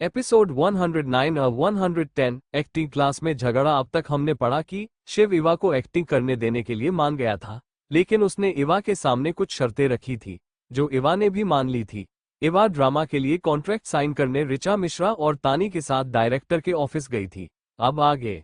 Episode 109 और 110 acting class में झगड़ा। अब तक हमने पढ़ा कि शिव इवा को एक्टिंग करने देने के लिए मान गया था, लेकिन उसने इवा के सामने कुछ शर्तें रखी थी जो इवा ने भी मान ली थी। इवा ड्रामा के लिए कॉन्ट्रैक्ट साइन करने ऋचा मिश्रा और तानी के साथ डायरेक्टर के ऑफिस गई थी। अब आगे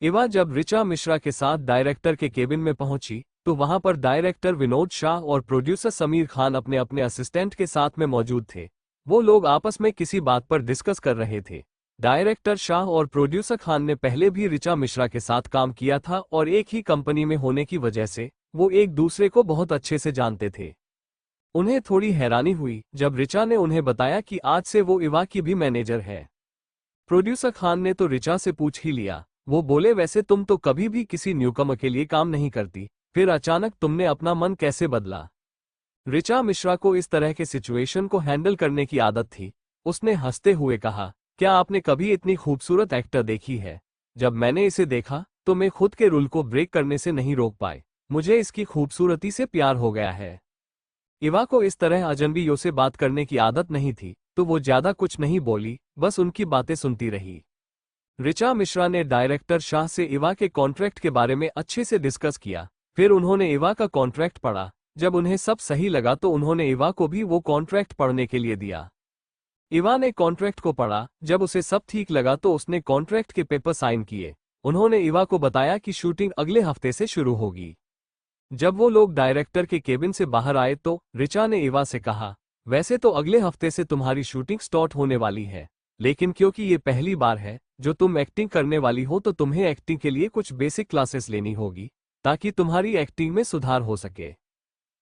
इवा जब ऋचा मिश्रा के साथ डायरेक्टर के केबिन में पहुंची तो वहां पर डायरेक्टर विनोद शाह और प्रोड्यूसर समीर खान अपने अपने असिस्टेंट के साथ में मौजूद थे। वो लोग आपस में किसी बात पर डिस्कस कर रहे थे। डायरेक्टर शाह और प्रोड्यूसर खान ने पहले भी ऋचा मिश्रा के साथ काम किया था और एक ही कंपनी में होने की वजह से वो एक दूसरे को बहुत अच्छे से जानते थे। उन्हें थोड़ी हैरानी हुई जब ऋचा ने उन्हें बताया कि आज से वो इवा की भी मैनेजर है। प्रोड्यूसर खान ने तो ऋचा से पूछ ही लिया। वो बोले, वैसे तुम तो कभी भी किसी न्यूकमर के लिए काम नहीं करती, फिर अचानक तुमने अपना मन कैसे बदला? ऋचा मिश्रा को इस तरह के सिचुएशन को हैंडल करने की आदत थी। उसने हंसते हुए कहा, क्या आपने कभी इतनी खूबसूरत एक्टर देखी है? जब मैंने इसे देखा तो मैं खुद के रूल को ब्रेक करने से नहीं रोक पाई। मुझे इसकी खूबसूरती से प्यार हो गया है। इवा को इस तरह अजनबियों से बात करने की आदत नहीं थी, तो वो ज्यादा कुछ नहीं बोली, बस उनकी बातें सुनती रही। ऋचा मिश्रा ने डायरेक्टर शाह से इवा के कॉन्ट्रैक्ट के बारे में अच्छे से डिस्कस किया। फिर उन्होंने इवा का कॉन्ट्रैक्ट पढ़ा। जब उन्हें सब सही लगा तो उन्होंने इवा को भी वो कॉन्ट्रैक्ट पढ़ने के लिए दिया। इवा ने कॉन्ट्रैक्ट को पढ़ा। जब उसे सब ठीक लगा तो उसने कॉन्ट्रैक्ट के पेपर साइन किए। उन्होंने इवा को बताया कि शूटिंग अगले हफ्ते से शुरू होगी। जब वो लोग डायरेक्टर के केबिन से बाहर आए तो ऋचा ने इवा से कहा, वैसे तो अगले हफ्ते से तुम्हारी शूटिंग स्टार्ट होने वाली है, लेकिन क्योंकि ये पहली बार है जो तुम एक्टिंग करने वाली हो तो तुम्हें एक्टिंग के लिए कुछ बेसिक क्लासेस लेनी होगी ताकि तुम्हारी एक्टिंग में सुधार हो सके।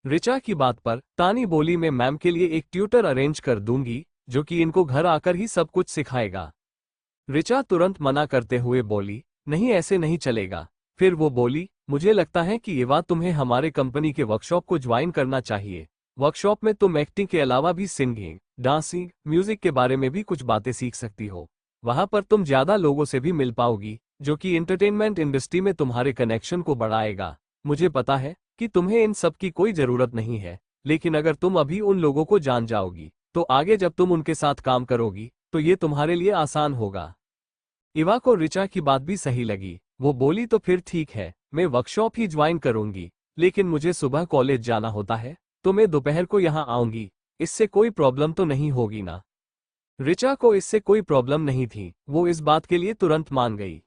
ऋचा की बात पर तानी बोली, मैं मैम के लिए एक ट्यूटर अरेंज कर दूंगी जो कि इनको घर आकर ही सब कुछ सिखाएगा। ऋचा तुरंत मना करते हुए बोली, नहीं ऐसे नहीं चलेगा। फिर वो बोली, मुझे लगता है कि इवा तुम्हें हमारे कंपनी के वर्कशॉप को ज्वाइन करना चाहिए। वर्कशॉप में तुम एक्टिंग के अलावा भी सिंगिंग, डांसिंग, म्यूजिक के बारे में भी कुछ बातें सीख सकती हो। वहां पर तुम ज्यादा लोगों से भी मिल पाओगी जो कि एंटरटेनमेंट इंडस्ट्री में तुम्हारे कनेक्शन को बढ़ाएगा। मुझे पता है कि तुम्हें इन सब की कोई जरूरत नहीं है, लेकिन अगर तुम अभी उन लोगों को जान जाओगी तो आगे जब तुम उनके साथ काम करोगी तो ये तुम्हारे लिए आसान होगा। इवा को ऋचा की बात भी सही लगी। वो बोली, तो फिर ठीक है, मैं वर्कशॉप ही ज्वाइन करूंगी, लेकिन मुझे सुबह कॉलेज जाना होता है तो मैं दोपहर को यहाँ आऊंगी। इससे कोई प्रॉब्लम तो नहीं होगी ना? ऋचा को इससे कोई प्रॉब्लम नहीं थी। वो इस बात के लिए तुरंत मान गई।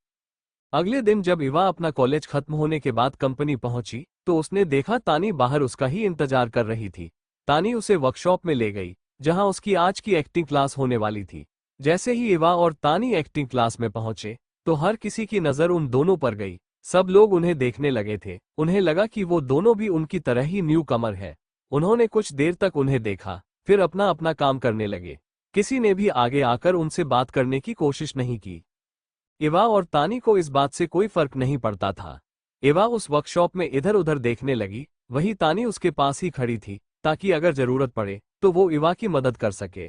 अगले दिन जब इवा अपना कॉलेज खत्म होने के बाद कंपनी पहुंची तो उसने देखा तानी बाहर उसका ही इंतजार कर रही थी। तानी उसे वर्कशॉप में ले गई जहां उसकी आज की एक्टिंग क्लास होने वाली थी। जैसे ही इवा और तानी एक्टिंग क्लास में पहुंचे तो हर किसी की नजर उन दोनों पर गई। सब लोग उन्हें देखने लगे थे। उन्हें लगा कि वो दोनों भी उनकी तरह ही न्यू कमर है। उन्होंने कुछ देर तक उन्हें देखा, फिर अपना अपना काम करने लगे। किसी ने भी आगे आकर उनसे बात करने की कोशिश नहीं की। इवा और तानी को इस बात से कोई फर्क नहीं पड़ता था। इवा उस वर्कशॉप में इधर उधर देखने लगी, वहीं तानी उसके पास ही खड़ी थी ताकि अगर जरूरत पड़े तो वो इवा की मदद कर सके।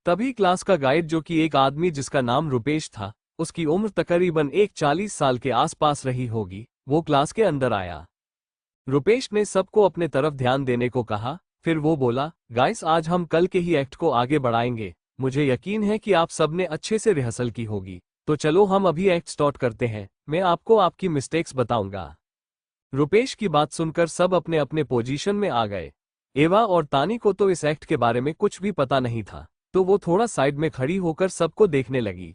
तभी क्लास का गाइड, जो कि एक आदमी जिसका नाम रुपेश था, उसकी उम्र तकरीबन 40 साल के आसपास रही होगी, वो क्लास के अंदर आया। रुपेश ने सबको अपने तरफ ध्यान देने को कहा। फिर वो बोला, गाइस, आज हम कल के ही एक्ट को आगे बढ़ाएंगे। मुझे यकीन है कि आप सबने अच्छे से रिहर्सल की होगी, तो चलो हम अभी एक्ट स्टार्ट करते हैं। मैं आपको आपकी मिस्टेक्स बताऊंगा। रुपेश की बात सुनकर सब अपने अपने पोजीशन में आ गए। एवा और तानी को तो इस एक्ट के बारे में कुछ भी पता नहीं था, तो वो थोड़ा साइड में खड़ी होकर सबको देखने लगी।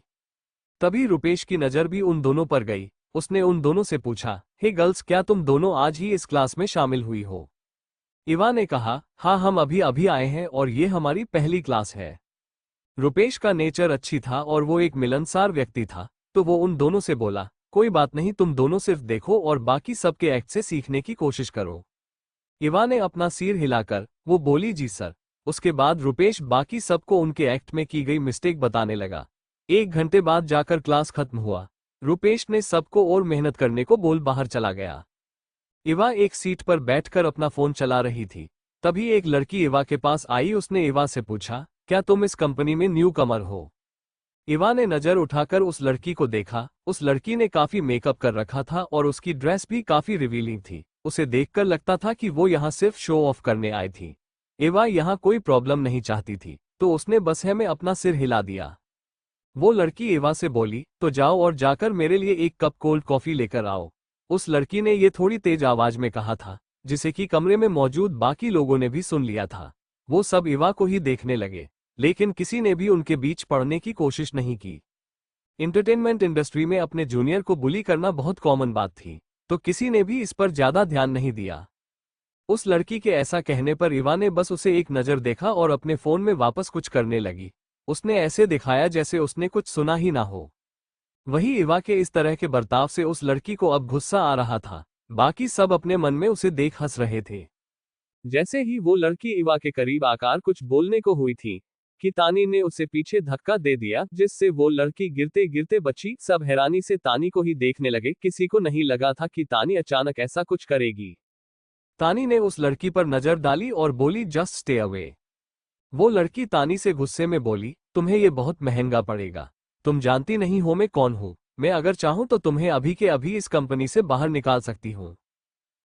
तभी रुपेश की नज़र भी उन दोनों पर गई। उसने उन दोनों से पूछा, हे गर्ल्स, क्या तुम दोनों आज ही इस क्लास में शामिल हुई हो? इवा ने कहा, हाँ, हम अभी अभी आए हैं और ये हमारी पहली क्लास है। रुपेश का नेचर अच्छी था और वो एक मिलनसार व्यक्ति था, तो वो उन दोनों से बोला, कोई बात नहीं, तुम दोनों सिर्फ देखो और बाकी सबके एक्ट से सीखने की कोशिश करो। इवा ने अपना सिर हिलाकर वो बोली, जी सर। उसके बाद रुपेश बाकी सबको उनके एक्ट में की गई मिस्टेक बताने लगा। 1 घंटे बाद जाकर क्लास खत्म हुआ। रुपेश ने सबको और मेहनत करने को बोल बाहर चला गया। इवा एक सीट पर बैठकर अपना फोन चला रही थी। तभी एक लड़की इवा के पास आई। उसने इवा से पूछा, क्या तुम इस कंपनी में न्यू कमर हो? इवा ने नजर उठाकर उस लड़की को देखा। उस लड़की ने काफी मेकअप कर रखा था और उसकी ड्रेस भी काफी रिवीलिंग थी। उसे देखकर लगता था कि वो यहाँ सिर्फ शो ऑफ करने आई थी। इवा यहाँ कोई प्रॉब्लम नहीं चाहती थी, तो उसने बस है में अपना सिर हिला दिया। वो लड़की इवा से बोली, तो जाओ और जाकर मेरे लिए एक कप कोल्ड कॉफी लेकर आओ। उस लड़की ने ये थोड़ी तेज आवाज में कहा था, जिसे कि कमरे में मौजूद बाकी लोगों ने भी सुन लिया था। वो सब इवा को ही देखने लगे, लेकिन किसी ने भी उनके बीच पड़ने की कोशिश नहीं की। एंटरटेनमेंट इंडस्ट्री में अपने जूनियर को बुली करना बहुत कॉमन बात थी, तो किसी ने भी इस पर ज्यादा ध्यान नहीं दिया। उस लड़की के ऐसा कहने पर इवा ने बस उसे एक नज़र देखा और अपने फोन में वापस कुछ करने लगी। उसने ऐसे दिखाया जैसे उसने कुछ सुना ही ना हो। वही इवा के इस तरह के बर्ताव से उस लड़की को अब गुस्सा आ रहा था। बाकी सब अपने मन में उसे देख हंस रहे थे। जैसे ही वो लड़की इवा के करीब आकर कुछ बोलने को हुई थी कि तानी ने उसे पीछे धक्का दे दिया, जिससे वो लड़की गिरते गिरते बची। सब हैरानी से तानी को ही देखने लगे। किसी को नहीं लगा था कि तानी अचानक ऐसा कुछ करेगी। तानी ने उस लड़की पर नजर डाली और बोली, जस्ट स्टे अवे। वो लड़की तानी से गुस्से में बोली, तुम्हें ये बहुत महंगा पड़ेगा। तुम जानती नहीं हो मैं कौन हूँ। मैं अगर चाहूं तो तुम्हें अभी के अभी इस कंपनी से बाहर निकाल सकती हूँ।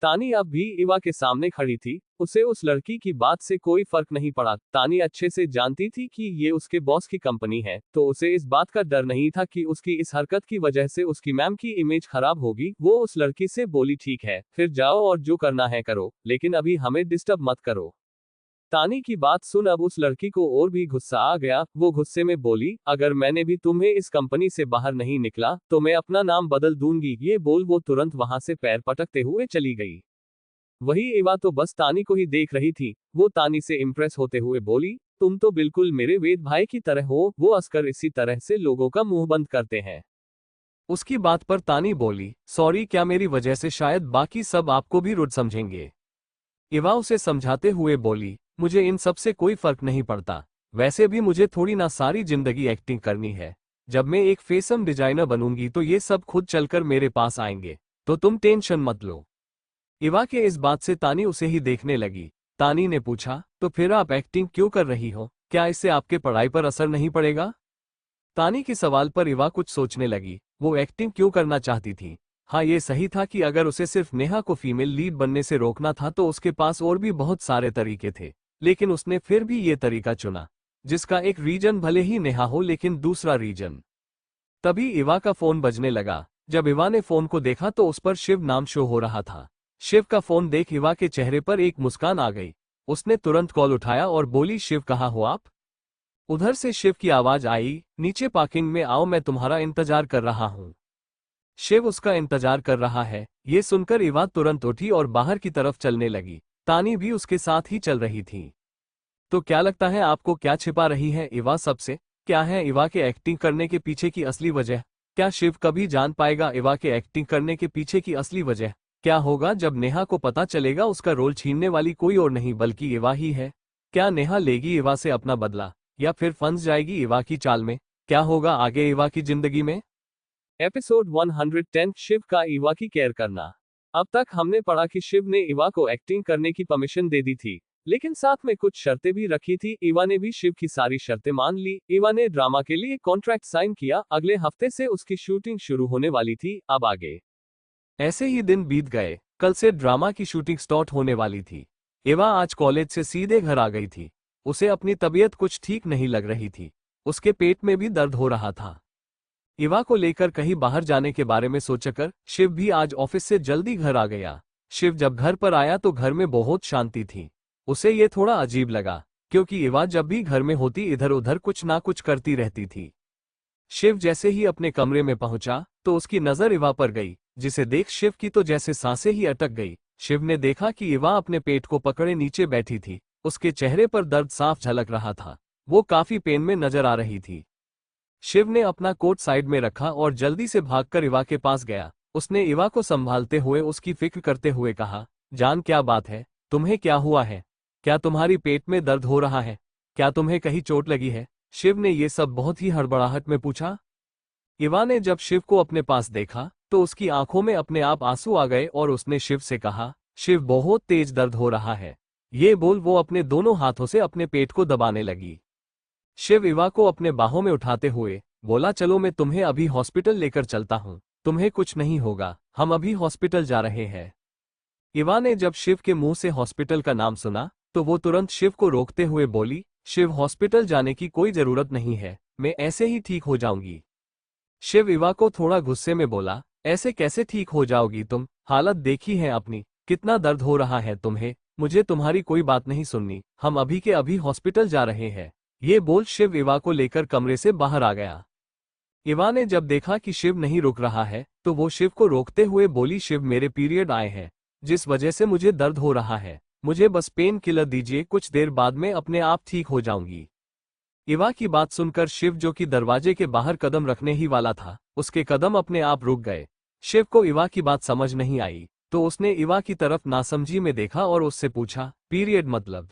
तानी अब भी इवा के सामने खड़ी थी। उसे उस लड़की की बात से कोई फर्क नहीं पड़ा। तानी अच्छे से जानती थी कि ये उसके बॉस की कंपनी है, तो उसे इस बात का डर नहीं था कि उसकी इस हरकत की वजह से उसकी मैम की इमेज खराब होगी। वो उस लड़की से बोली, ठीक है, फिर जाओ और जो करना है करो, लेकिन अभी हमें डिस्टर्ब मत करो। तानी की बात सुन अब उस लड़की को और भी गुस्सा आ गया। वो गुस्से में बोली, अगर मैंने भी तुम्हें इस कंपनी से बाहर नहीं निकला तो मैं अपना नाम बदल दूंगी। ये बोल वो तुरंत वहां से पैर पटकते हुए चली गई। वही इवा तो बस तानी को ही देख रही थी। वो तानी से इम्प्रेस होते हुए बोली, तुम तो बिल्कुल मेरे वेद भाई की तरह हो। वो अस्कर इसी तरह से लोगों का मुंह बंद करते हैं। उसकी बात पर तानी बोली, सॉरी, क्या मेरी वजह से शायद बाकी सब आपको भी रुड समझेंगे। इवा उसे समझाते हुए बोली, मुझे इन सब से कोई फर्क नहीं पड़ता। वैसे भी मुझे थोड़ी ना सारी जिंदगी एक्टिंग करनी है। जब मैं एक फैशन डिजाइनर बनूंगी तो ये सब खुद चलकर मेरे पास आएंगे, तो तुम टेंशन मत लो। इवा के इस बात से तानी उसे ही देखने लगी। तानी ने पूछा, तो फिर आप एक्टिंग क्यों कर रही हो? क्या इससे आपके पढ़ाई पर असर नहीं पड़ेगा? तानी के सवाल पर इवा कुछ सोचने लगी। वो एक्टिंग क्यों करना चाहती थी? हाँ, ये सही था कि अगर उसे सिर्फ नेहा को फीमेल लीड बनने से रोकना था तो उसके पास और भी बहुत सारे तरीके थे, लेकिन उसने फिर भी ये तरीका चुना, जिसका एक रीजन भले ही नेहा हो लेकिन दूसरा रीजन। तभी इवा का फोन बजने लगा। जब इवा ने फोन को देखा तो उस पर शिव नाम शो हो रहा था। शिव का फोन देख इवा के चेहरे पर एक मुस्कान आ गई। उसने तुरंत कॉल उठाया और बोली, शिव कहाँ हो आप? उधर से शिव की आवाज आई, नीचे पार्किंग में आओ, मैं तुम्हारा इंतजार कर रहा हूँ। शिव उसका इंतजार कर रहा है। ये सुनकर इवा तुरंत उठी और बाहर की तरफ चलने लगी। तानी भी उसके साथ ही चल रही थी। तो क्या लगता है आपको, क्या छिपा रही है इवा सबसे? क्या है इवा के एक्टिंग करने के पीछे की असली वजह? क्या शिव कभी जान पाएगा इवा के एक्टिंग करने के पीछे की असली वजह? क्या होगा जब नेहा को पता चलेगा उसका रोल छीनने वाली कोई और नहीं बल्कि इवा ही है? क्या नेहा लेगी इवा से अपना बदला, या फिर फंस जाएगी इवा की चाल में? क्या होगा आगे इवा की जिंदगी में? एपिसोड 110, शिव का इवा की केयर करना। अब तक हमने पढ़ा कि शिव ने इवा को एक्टिंग करने की परमिशन दे दी थी, लेकिन साथ में कुछ शर्तें भी रखी थी। इवा ने भी शिव की सारी शर्तें मान ली। इवा ने ड्रामा के लिए कॉन्ट्रैक्ट साइन किया। अगले हफ्ते से उसकी शूटिंग शुरू होने वाली थी। अब आगे ऐसे ही दिन बीत गए। कल से ड्रामा की शूटिंग स्टार्ट होने वाली थी। इवा आज कॉलेज से सीधे घर आ गई थी। उसे अपनी तबीयत कुछ ठीक नहीं लग रही थी। उसके पेट में भी दर्द हो रहा था। इवा को लेकर कहीं बाहर जाने के बारे में सोचकर शिव भी आज ऑफिस से जल्दी घर आ गया। शिव जब घर पर आया तो घर में बहुत शांति थी। उसे ये थोड़ा अजीब लगा, क्योंकि इवा जब भी घर में होती इधर उधर कुछ ना कुछ करती रहती थी। शिव जैसे ही अपने कमरे में पहुंचा तो उसकी नजर इवा पर गई, जिसे देख शिव की तो जैसे सांसें ही अटक गई। शिव ने देखा कि इवा अपने पेट को पकड़े नीचे बैठी थी। उसके चेहरे पर दर्द साफ झलक रहा था। वो काफी पेन में नजर आ रही थी। शिव ने अपना कोट साइड में रखा और जल्दी से भागकर इवा के पास गया। उसने इवा को संभालते हुए उसकी फिक्र करते हुए कहा, जान क्या बात है, तुम्हें क्या हुआ है? क्या तुम्हारी पेट में दर्द हो रहा है? क्या तुम्हें कहीं चोट लगी है? शिव ने ये सब बहुत ही हड़बड़ाहट में पूछा। इवा ने जब शिव को अपने पास देखा तो उसकी आंखों में अपने आप आंसू आ गए और उसने शिव से कहा, शिव बहुत तेज दर्द हो रहा है। ये बोल वो अपने दोनों हाथों से अपने पेट को दबाने लगी। शिव इवा को अपने बाहों में उठाते हुए बोला, चलो मैं तुम्हें अभी हॉस्पिटल लेकर चलता हूँ, तुम्हें कुछ नहीं होगा, हम अभी हॉस्पिटल जा रहे हैं। इवा ने जब शिव के मुंह से हॉस्पिटल का नाम सुना तो वो तुरंत शिव को रोकते हुए बोली, शिव, हॉस्पिटल जाने की कोई जरूरत नहीं है, मैं ऐसे ही ठीक हो जाऊंगी। शिव इवा को थोड़ा गुस्से में बोला, ऐसे कैसे ठीक हो जाओगी तुम, हालत देखी है अपनी, कितना दर्द हो रहा है तुम्हें, मुझे तुम्हारी कोई बात नहीं सुननी, हम अभी के अभी हॉस्पिटल जा रहे हैं। ये बोल शिव इवा को लेकर कमरे से बाहर आ गया। इवा ने जब देखा कि शिव नहीं रुक रहा है तो वो शिव को रोकते हुए बोली, शिव मेरे पीरियड आए हैं, जिस वजह से मुझे दर्द हो रहा है, मुझे बस पेन किलर दीजिए, कुछ देर बाद में अपने आप ठीक हो जाऊंगी। इवा की बात सुनकर शिव, जो कि दरवाजे के बाहर कदम रखने ही वाला था, उसके कदम अपने आप रुक गए। शिव को इवा की बात समझ नहीं आई तो उसने इवा की तरफ नासमझी में देखा और उससे पूछा, पीरियड मतलब?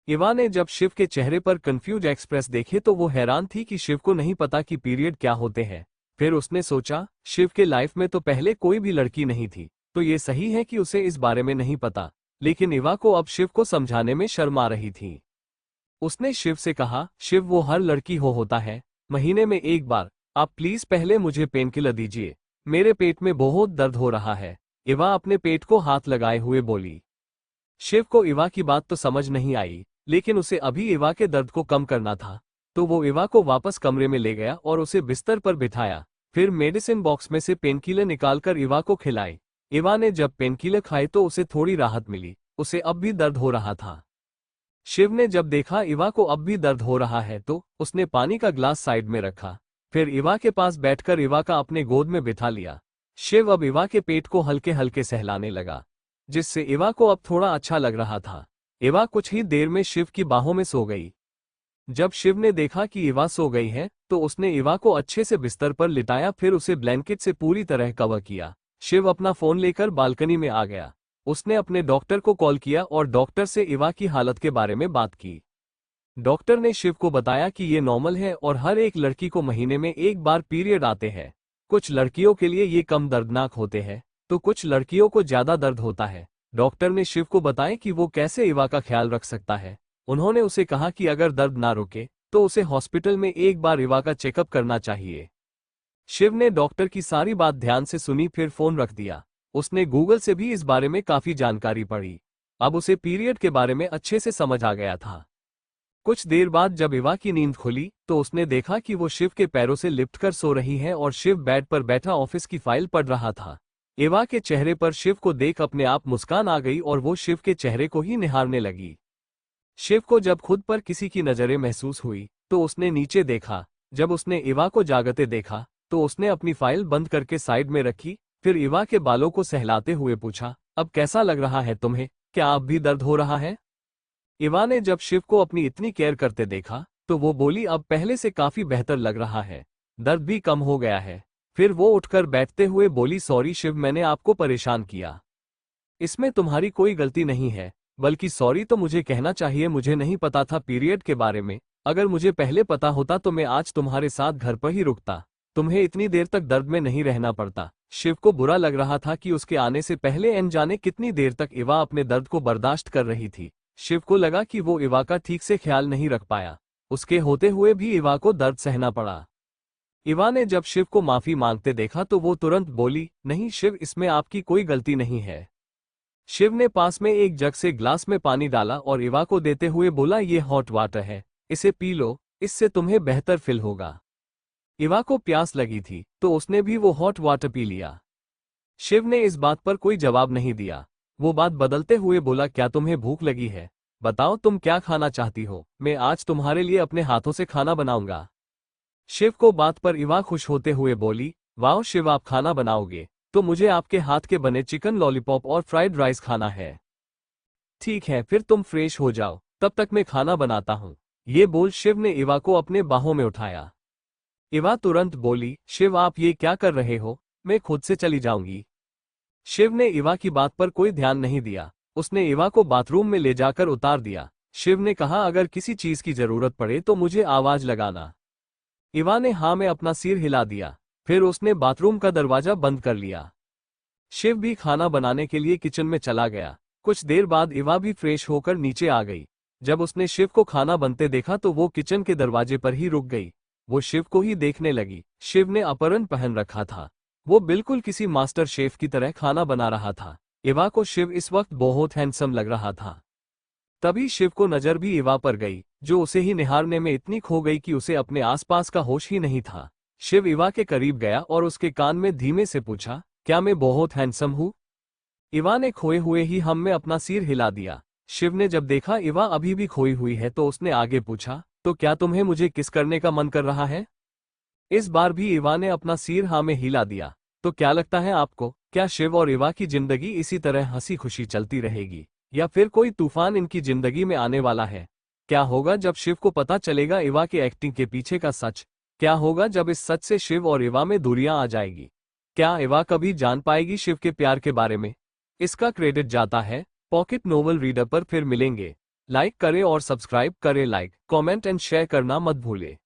इवा ने जब शिव के चेहरे पर कंफ्यूज एक्सप्रेस देखे तो वो हैरान थी कि शिव को नहीं पता कि पीरियड क्या होते हैं। फिर उसने सोचा, शिव के लाइफ में तो पहले कोई भी लड़की नहीं थी, तो ये सही है कि उसे इस बारे में नहीं पता। लेकिन इवा को अब शिव को समझाने में शर्म आ रही थी। उसने शिव से कहा, शिव वो हर लड़की होता है, महीने में एक बार, आप प्लीज पहले मुझे पेन किलर दीजिए, मेरे पेट में बहुत दर्द हो रहा है। इवा अपने पेट को हाथ लगाए हुए बोली। शिव को इवा की बात तो समझ नहीं आई, लेकिन उसे अभी इवा के दर्द को कम करना था, तो वो इवा को वापस कमरे में ले गया और उसे बिस्तर पर बिठाया। फिर मेडिसिन बॉक्स में से पेनकिलर निकालकर इवा को खिलाई। इवा ने जब पेनकिलर खाए तो उसे थोड़ी राहत मिली, उसे अब भी दर्द हो रहा था। शिव ने जब देखा इवा को अब भी दर्द हो रहा है तो उसने पानी का ग्लास साइड में रखा, फिर इवा के पास बैठकर इवा का अपने गोद में बिठा लिया। शिव अब इवा के पेट को हल्के हल्के सहलाने लगा, जिससे इवा को अब थोड़ा अच्छा लग रहा था। इवा कुछ ही देर में शिव की बाहों में सो गई। जब शिव ने देखा कि इवा सो गई है तो उसने इवा को अच्छे से बिस्तर पर लिटाया, फिर उसे ब्लैंकेट से पूरी तरह कवर किया। शिव अपना फोन लेकर बालकनी में आ गया। उसने अपने डॉक्टर को कॉल किया और डॉक्टर से इवा की हालत के बारे में बात की। डॉक्टर ने शिव को बताया कि ये नॉर्मल है और हर एक लड़की को महीने में एक बार पीरियड आते हैं। कुछ लड़कियों के लिए ये कम दर्दनाक होते हैं तो कुछ लड़कियों को ज्यादा दर्द होता है। डॉक्टर ने शिव को बताया कि वो कैसे इवा का ख्याल रख सकता है। उन्होंने उसे कहा कि अगर दर्द ना रुके तो उसे हॉस्पिटल में एक बार इवा का चेकअप करना चाहिए। शिव ने डॉक्टर की सारी बात ध्यान से सुनी, फिर फोन रख दिया। उसने गूगल से भी इस बारे में काफी जानकारी पढ़ी। अब उसे पीरियड के बारे में अच्छे से समझ आ गया था। कुछ देर बाद जब इवा की नींद खुली तो उसने देखा कि वो शिव के पैरों से लिपट कर सो रही है और शिव बेड पर बैठा ऑफिस की फाइल पढ़ रहा था। इवा के चेहरे पर शिव को देख अपने आप मुस्कान आ गई और वो शिव के चेहरे को ही निहारने लगी। शिव को जब खुद पर किसी की नजरें महसूस हुई तो उसने नीचे देखा। जब उसने इवा को जागते देखा तो उसने अपनी फाइल बंद करके साइड में रखी, फिर इवा के बालों को सहलाते हुए पूछा, अब कैसा लग रहा है तुम्हें, क्या अब भी दर्द हो रहा है? इवा ने जब शिव को अपनी इतनी केयर करते देखा तो वो बोली, अब पहले से काफी बेहतर लग रहा है, दर्द भी कम हो गया है। फिर वो उठकर बैठते हुए बोली, सॉरी शिव, मैंने आपको परेशान किया, इसमें तुम्हारी कोई गलती नहीं है, बल्कि सॉरी तो मुझे कहना चाहिए, मुझे नहीं पता था पीरियड के बारे में, अगर मुझे पहले पता होता तो मैं आज तुम्हारे साथ घर पर ही रुकता, तुम्हें इतनी देर तक दर्द में नहीं रहना पड़ता। शिव को बुरा लग रहा था कि उसके आने से पहले एन जाने कितनी देर तक इवा अपने दर्द को बर्दाश्त कर रही थी। शिव को लगा कि वो इवा का ठीक से ख्याल नहीं रख पाया, उसके होते हुए भी इवा को दर्द सहना पड़ा। इवा ने जब शिव को माफी मांगते देखा तो वो तुरंत बोली, नहीं शिव, इसमें आपकी कोई गलती नहीं है। शिव ने पास में एक जग से ग्लास में पानी डाला और इवा को देते हुए बोला, ये हॉट वाटर है, इसे पी लो, इससे तुम्हें बेहतर फील होगा। इवा को प्यास लगी थी तो उसने भी वो हॉट वाटर पी लिया। शिव ने इस बात पर कोई जवाब नहीं दिया। वो बात बदलते हुए बोला, क्या तुम्हें भूख लगी है? बताओ तुम क्या खाना चाहती हो, मैं आज तुम्हारे लिए अपने हाथों से खाना बनाऊंगा। शिव को बात पर इवा खुश होते हुए बोली, वाह शिव, आप खाना बनाओगे तो मुझे आपके हाथ के बने चिकन लॉलीपॉप और फ्राइड राइस खाना है। ठीक है, फिर तुम फ्रेश हो जाओ, तब तक मैं खाना बनाता हूँ। ये बोल शिव ने इवा को अपने बाहों में उठाया। इवा तुरंत बोली, शिव आप ये क्या कर रहे हो, मैं खुद से चली जाऊंगी। शिव ने इवा की बात पर कोई ध्यान नहीं दिया, उसने इवा को बाथरूम में ले जाकर उतार दिया। शिव ने कहा, अगर किसी चीज की जरूरत पड़े तो मुझे आवाज लगाना। इवा ने हाँ में अपना सिर हिला दिया, फिर उसने बाथरूम का दरवाजा बंद कर लिया। शिव भी खाना बनाने के लिए किचन में चला गया। कुछ देर बाद इवा भी फ्रेश होकर नीचे आ गई। जब उसने शिव को खाना बनते देखा तो वो किचन के दरवाजे पर ही रुक गई। वो शिव को ही देखने लगी। शिव ने अपहरण पहन रखा था, वो बिल्कुल किसी मास्टर शेफ की तरह खाना बना रहा था। इवा को शिव इस वक्त बहुत हैंडसम लग रहा था। तभी शिव को नजर भी इवा पर गई, जो उसे ही निहारने में इतनी खो गई कि उसे अपने आसपास का होश ही नहीं था। शिव इवा के करीब गया और उसके कान में धीमे से पूछा, क्या मैं बहुत हैंडसम हूँ? इवा ने खोए हुए ही हम में अपना सिर हिला दिया। शिव ने जब देखा इवा अभी भी खोई हुई है तो उसने आगे पूछा, तो क्या तुम्हें मुझे किस करने का मन कर रहा है? इस बार भी इवा ने अपना सिर हाँ में हिला दिया। तो क्या लगता है आपको, क्या शिव और इवा की जिंदगी इसी तरह हंसी खुशी चलती रहेगी, या फिर कोई तूफान इनकी जिंदगी में आने वाला है? क्या होगा जब शिव को पता चलेगा इवा की एक्टिंग के पीछे का सच? क्या होगा जब इस सच से शिव और इवा में दूरियां आ जाएगी? क्या इवा कभी जान पाएगी शिव के प्यार के बारे में? इसका क्रेडिट जाता है पॉकेट नोवेल रीडर पर। फिर मिलेंगे। लाइक करें और सब्सक्राइब करें, लाइक, कमेंट एंड शेयर करना मत भूलें।